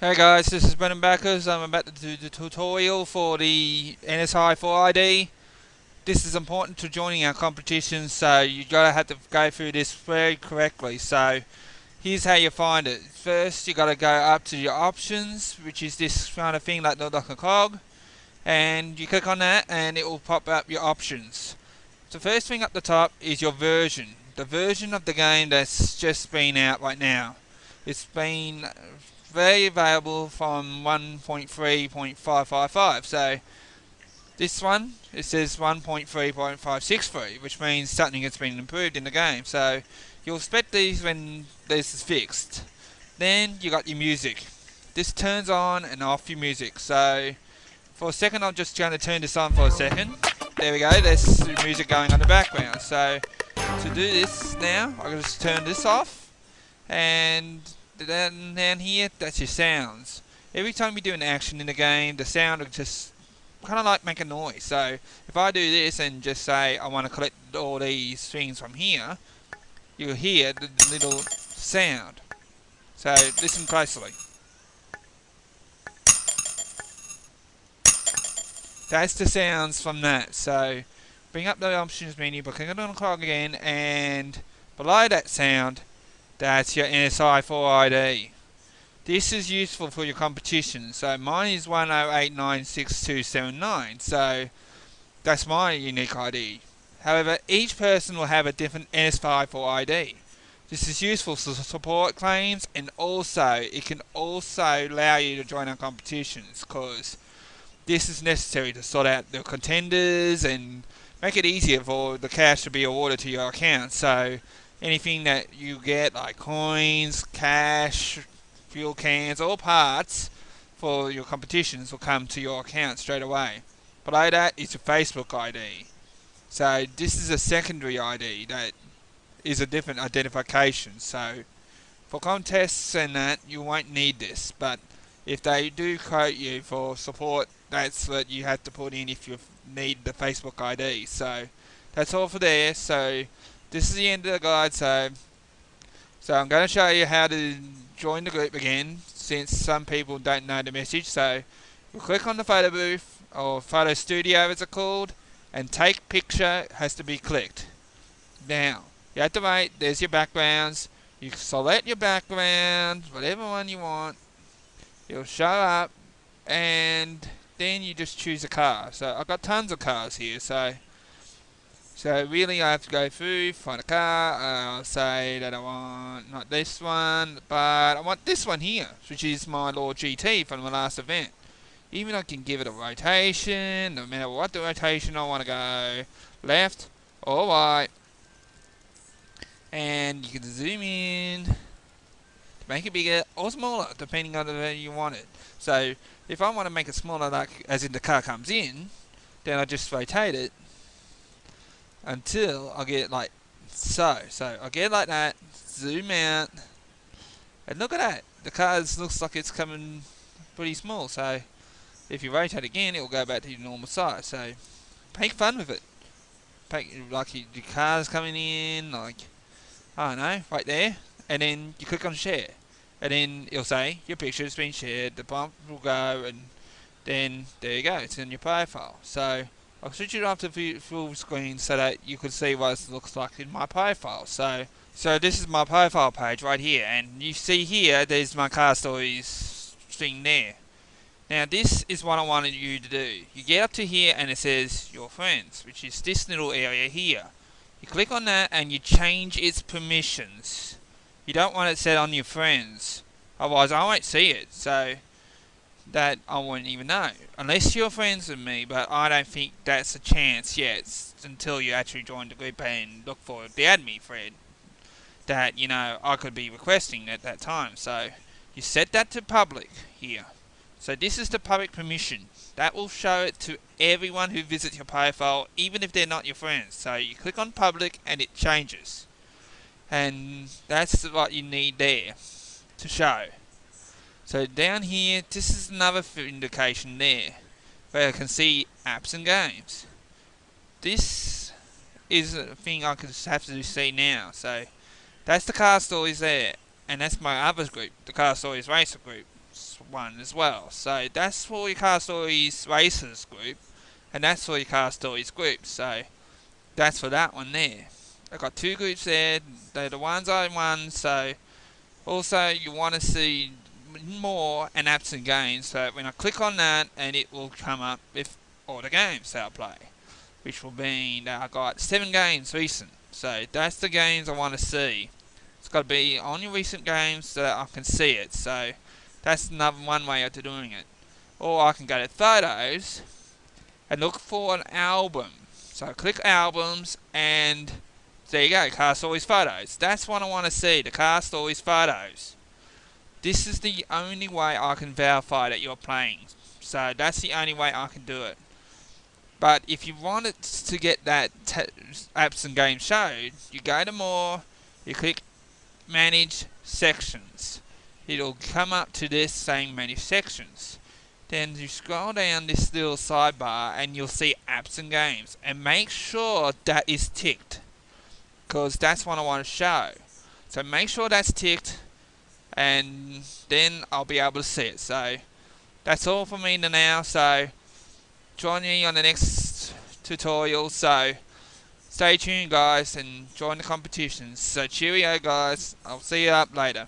Hey guys, this is Brendan Backers. I'm about to do the tutorial for the NSi4 ID. This is important to joining our competition, so you gotta have to go through this very correctly. So here's how you find it. First, you gotta go up to your options, which is this kind of thing like a cog, and you click on that, and it will pop up your options. The first thing up the top is your version, the version of the game that's just been out right now. It's been very available from 1.3.555. So this one, it says 1.3.563, which means something has been improved in the game. So you'll expect these when this is fixed. Then you got your music. This turns on and off your music. So for a second, I'm just going to turn this on for a second. There we go, there's the music going on in the background. So to do this now, I can just turn this off, and down here, that's your sounds. Every time you do an action in the game, the sound will just kind of like make a noise. So if I do this and just say I want to collect all these things from here, you'll hear the little sound. So listen closely. That's the sounds from that. So bring up the options menu by clicking on the clock again, and below that sound, that's your NSi4 ID. This is useful for your competition. So mine is 10896279. So that's my unique ID. However, each person will have a different NSi4 ID. This is useful to support claims, and also it can also allow you to join our competitions, because this is necessary to sort out the contenders and make it easier for the cash to be awarded to your account. So anything that you get, like coins, cash, fuel cans, or parts for your competitions, will come to your account straight away. Below that is your Facebook ID. So this is a secondary ID that is a different identification. So for contests and that, you won't need this, but if they do quote you for support, that's what you have to put in if you need the Facebook ID. So that's all for there. So this is the end of the guide. So I'm going to show you how to join the group again, since some people don't know the message. So we'll click on the photo booth, or photo studio as it's called, and take picture has to be clicked. Now you have to wait. There's your backgrounds. You select your background, whatever one you want. It'll show up, and then you just choose a car. So I've got tons of cars here, so really I have to go through, find a car. I'll say that I want not this one, but I want this one here, which is my Lord GT from the last event. Even I can give it a rotation, no matter what the rotation I want to go, left or right, and you can zoom in, make it bigger or smaller depending on the way you want it. So if I want to make it smaller, like as in the car comes in, then I just rotate it until I get it like so. So I get it like that, zoom out, and look at that. The car looks like it's coming pretty small. So if you rotate again, it will go back to your normal size. So make fun with it. Like your car's coming in, like I don't know, right there, and then you click on share. And then it'll say your picture has been shared, the bump will go, and then there you go, it's in your profile. So I'll switch it off to full screen so that you can see what it looks like in my profile. So this is my profile page right here, and you see here there's my car stories thing there. Now this is what I wanted you to do. You get up to here and it says your friends, which is this little area here. You click on that and you change its permissions. You don't want it set on your friends, otherwise I won't see it, so that I won't even know. Unless you're friends with me, but I don't think that's a chance yet, until you actually join the group and look for the add me thread that, you know, I could be requesting at that time. So you set that to public here. So this is the public permission. That will show it to everyone who visits your profile, even if they're not your friends. So you click on public and it changes. And that's what you need there to show. So down here, this is another indication there, where I can see apps and games. This is a thing I could have to see now. So that's the car stories there, and that's my other group, the car stories racer group. one as well. So that's for your Car Stories Racers group, and that's for your Car Stories group. So that's for that one there. I've got two groups there. They're the ones I won. So also you want to see more and apps and games. So when I click on that, and it will come up with all the games that I play, which will mean that I got 7 games recent. So that's the games I want to see. It's got to be on your recent games so that I can see it. So that's another one way of doing it. Or I can go to photos and look for an album. So I click albums, and there you go, Car Stories photos. That's what I want to see, the Car Stories photos. This is the only way I can verify that you're playing. So that's the only way I can do it. But if you wanted to get that apps and games showed, you go to more, you click manage sections. It'll come up to this saying manage sections. Then you scroll down this little sidebar and you'll see apps and games. And make sure that is ticked, because that's what I want to show. So make sure that's ticked, and then I'll be able to see it. So that's all for me now. So join me on the next tutorial. So stay tuned, guys, and join the competitions. So cheerio, guys. I'll see you up later.